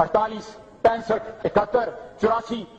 48, 65, 71, 84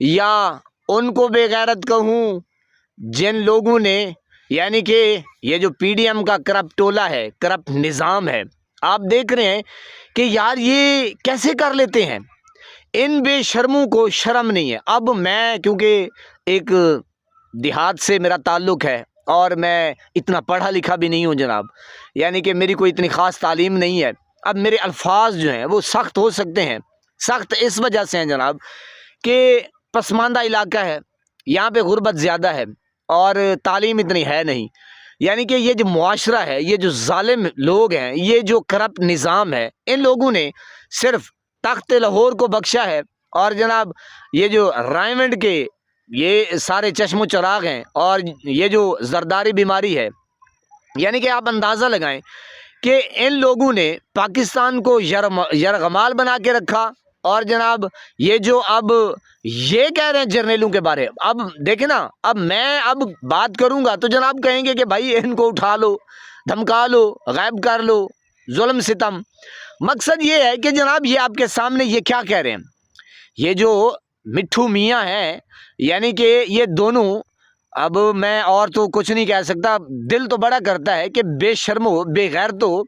یا ان کو بے غیرت کہوں جن لوگوں نے یعنی کہ یہ جو پی ڈی ایم کا کرپٹ ٹولہ ہے، کرپٹ نظام ہے، آپ دیکھ رہے ہیں کہ یار یہ کیسے کر لیتے ہیں، ان بے شرموں کو شرم نہیں ہے۔ اب میں کیونکہ ایک دیہات سے میرا تعلق ہے اور میں اتنا پڑھا لکھا بھی نہیں ہوں جناب، یعنی کہ میری کوئی اتنی خاص تعلیم نہیں ہے، اب میرے الفاظ جو ہیں وہ سخت ہو سکتے ہیں۔ سخت اس وجہ سے ہیں جناب کہ پسماندہ علاقہ ہے، یہاں پہ غربت زیادہ ہے اور تعلیم اتنی ہے نہیں، یعنی کہ یہ جو معاشرہ ہے، یہ جو ظالم لوگ ہیں، یہ جو کرپٹ نظام ہے، ان لوگوں نے صرف تخت لاہور کو بخشا ہے اور جناب یہ جو رائمنڈ کے یہ سارے چشم و چراغ ہیں اور یہ جو زرداری بیماری ہے، یعنی کہ آپ اندازہ لگائیں کہ ان لوگوں نے پاکستان کو یرغمال بنا کے رکھا۔ اور جناب یہ جو اب یہ کہہ رہے ہیں جرنیلوں کے بارے، اب دیکھیں نا، اب میں اب بات کروں گا تو جناب کہیں گے کہ بھائی ان کو اٹھا لو، دھمکا لو، غائب کر لو، ظلم ستم۔ مقصد یہ ہے کہ جناب یہ آپ کے سامنے یہ کیا کہہ رہے ہیں، یہ جو مٹھو میاں ہیں، یعنی کہ یہ دونوں، اب میں اور تو کچھ نہیں کہہ سکتا، دل تو بڑا کرتا ہے کہ بے شرمو بے غیرتو،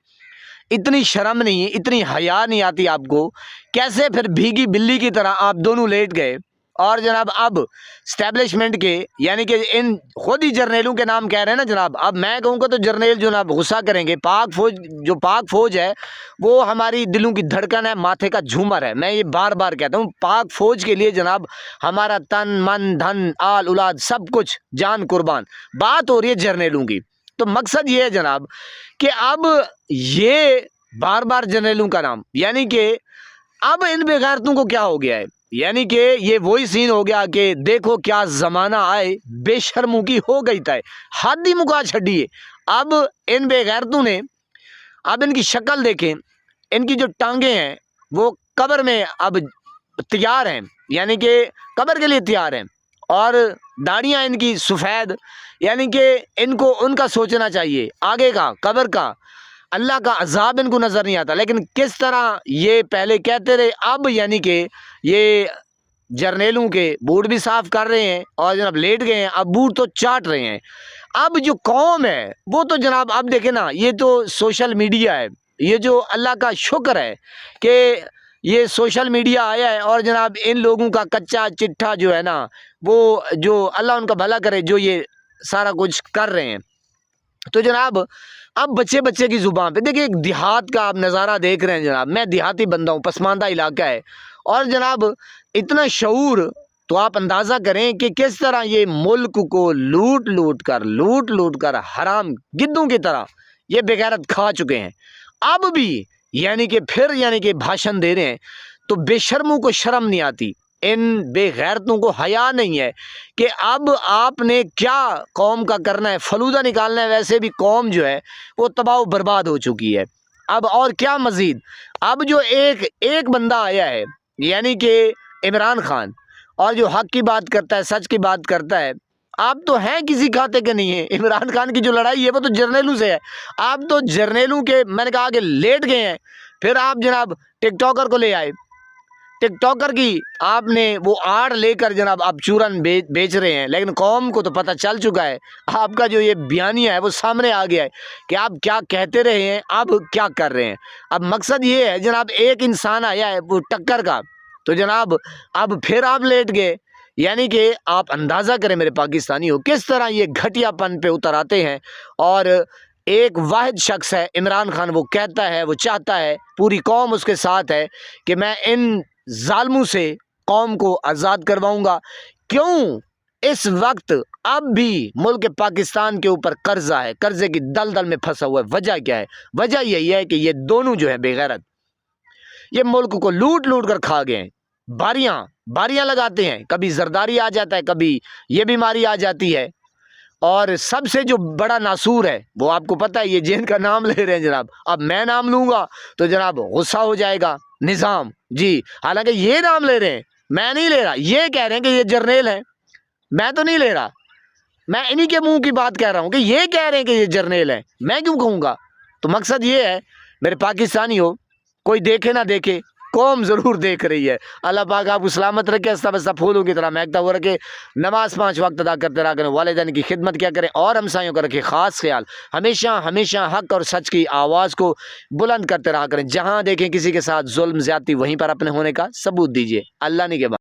اتنی شرم نہیں، اتنی حیا نہیں آتی آپ کو، کیسے پھر بھیگی بلی کی طرح آپ دونوں لیٹ گئے اور جناب اب اسٹیبلشمنٹ کے یعنی کہ ان خود ہی جرنیلوں کے نام کہہ رہے ہیں نا جناب۔ اب میں کہوں گا تو جرنیل جناب غصہ کریں گے۔ پاک فوج جو پاک فوج ہے وہ ہماری دلوں کی دھڑکن ہے، ماتھے کا جھومر ہے، میں یہ بار بار کہتا ہوں، پاک فوج کے لیے جناب ہمارا تن من دھن آل اولاد سب کچھ جان قربان۔ بات ہو رہی ہے جرنیلوں کی، تو مقصد یہ ہے جناب کہ اب یہ بار بار جرنیلوں کا نام، یعنی کہ اب ان بے غیرتوں کو کیا ہو گیا ہے، یعنی کہ یہ وہی سین ہو گیا کہ دیکھو کیا زمانہ آئے، بے شرموں کی ہو گئی تھا، حد ہی مکا چھڑی ہے۔ اب ان بے غیرتوں نے، اب ان کی شکل دیکھیں، ان کی جو ٹانگیں ہیں وہ قبر میں اب تیار ہیں، یعنی کہ قبر کے لیے تیار ہیں، اور داڑیاں ان کی سفید، یعنی کہ ان کو ان کا سوچنا چاہیے آگے کا، قبر کا، اللہ کا عذاب ان کو نظر نہیں آتا۔ لیکن کس طرح یہ پہلے کہتے رہے، اب یعنی کہ یہ جرنیلوں کے بوٹ بھی صاف کر رہے ہیں اور جناب لیٹ گئے ہیں، اب بوٹ تو چاٹ رہے ہیں۔ اب جو قوم ہے وہ تو جناب اب دیکھیں نا، یہ تو سوشل میڈیا ہے، یہ جو اللہ کا شکر ہے کہ یہ سوشل میڈیا آیا ہے اور جناب ان لوگوں کا کچا چٹھا جو ہے نا، وہ جو اللہ ان کا بھلا کرے، جو یہ سارا کچھ کر رہے ہیں، تو جناب اب بچے بچے کی زبان پہ دیکھیں، ایک دیہات کا آپ نظارہ دیکھ رہے ہیں جناب، میں دیہاتی بندہ ہوں، پسماندہ علاقہ ہے، اور جناب اتنا شعور، تو آپ اندازہ کریں کہ کس طرح یہ ملک کو لوٹ لوٹ کر حرام گدوں کی طرح یہ بے غیرت کھا چکے ہیں۔ اب بھی یعنی کہ پھر یعنی کہ بھاشن دے رہے ہیں، تو بے شرموں کو شرم نہیں آتی، ان بے غیرتوں کو حیا نہیں ہے کہ اب آپ نے کیا قوم کا کرنا ہے، فلودہ نکالنا ہے۔ ویسے بھی قوم جو ہے وہ تباہ و برباد ہو چکی ہے، اب اور کیا مزید۔ اب جو ایک بندہ آیا ہے یعنی کہ عمران خان، اور جو حق کی بات کرتا ہے، سچ کی بات کرتا ہے، آپ تو ہیں کسی کھاتے کے نہیں ہیں۔ عمران خان کی جو لڑائی ہے وہ تو جرنیلوں سے ہے، آپ تو جرنیلوں کے، میں نے کہا کہ لیٹ گئے ہیں، پھر آپ جناب ٹک ٹاکر کو لے آئے، ٹک ٹاکر کی آپ نے وہ آڑ لے کر جناب آپ چورن بیچ رہے ہیں، لیکن قوم کو تو پتہ چل چکا ہے، آپ کا جو یہ بیانیہ ہے وہ سامنے آ گیا ہے کہ آپ کیا کہتے رہے ہیں، آپ کیا کر رہے ہیں۔ اب مقصد یہ ہے جناب، ایک انسان آیا ہے وہ ٹکر کا، تو جناب اب پھر آپ لیٹ گئے، یعنی کہ آپ اندازہ کریں میرے پاکستانی ہو کس طرح یہ گھٹیا پن پہ اتر آتے ہیں۔ اور ایک واحد شخص ہے عمران خان، وہ کہتا ہے، وہ چاہتا ہے، پوری قوم اس کے ساتھ ہے کہ میں ان ظالموں سے قوم کو آزاد کرواؤں گا۔ کیوں اس وقت اب بھی ملک پاکستان کے اوپر قرضہ ہے، قرضے کی دلدل میں پھنسا ہوا ہے؟ وجہ کیا ہے؟ وجہ یہی ہے کہ یہ دونوں جو ہے بے غیرت، یہ ملک کو لوٹ کر کھا گئے ہیں، باریاں لگاتے ہیں، کبھی زرداری آ جاتا ہے، کبھی یہ بیماری آ جاتی ہے، اور سب سے جو بڑا ناسور ہے وہ آپ کو پتہ ہے، یہ جن کا نام لے رہے ہیں جناب، اب میں نام لوں گا تو جناب غصہ ہو جائے گا نظام جی، حالانکہ یہ نام لے رہے ہیں، میں نہیں لے رہا، یہ کہہ رہے ہیں کہ یہ جرنیل ہیں، میں تو نہیں لے رہا، میں انہی کے منہ کی بات کہہ رہا ہوں کہ یہ کہہ رہے ہیں کہ یہ جرنیل ہیں، میں کیوں کہوں گا؟ تو مقصد یہ ہے میرے پاکستانی ہو، کوئی دیکھے نہ دیکھے، قوم ضرور دیکھ رہی ہے. اللہ پاک آپ کو سلامت رکھے، ہنستا بستا پھولوں کی طرح مہکتا ہوا رکھے. نماز 5 وقت ادا کرتے رہا کریں، والدین کی خدمت کیا کریں، اور ہمسایوں کا رکھے خاص خیال. ہمیشہ ہمیشہ حق اور سچ کی آواز کو بلند کرتے رہا کریں. جہاں دیکھیں کسی کے ساتھ ظلم زیادتی، وہیں پر اپنے ہونے کا ثبوت دیجیے. اللہ نے کے بعد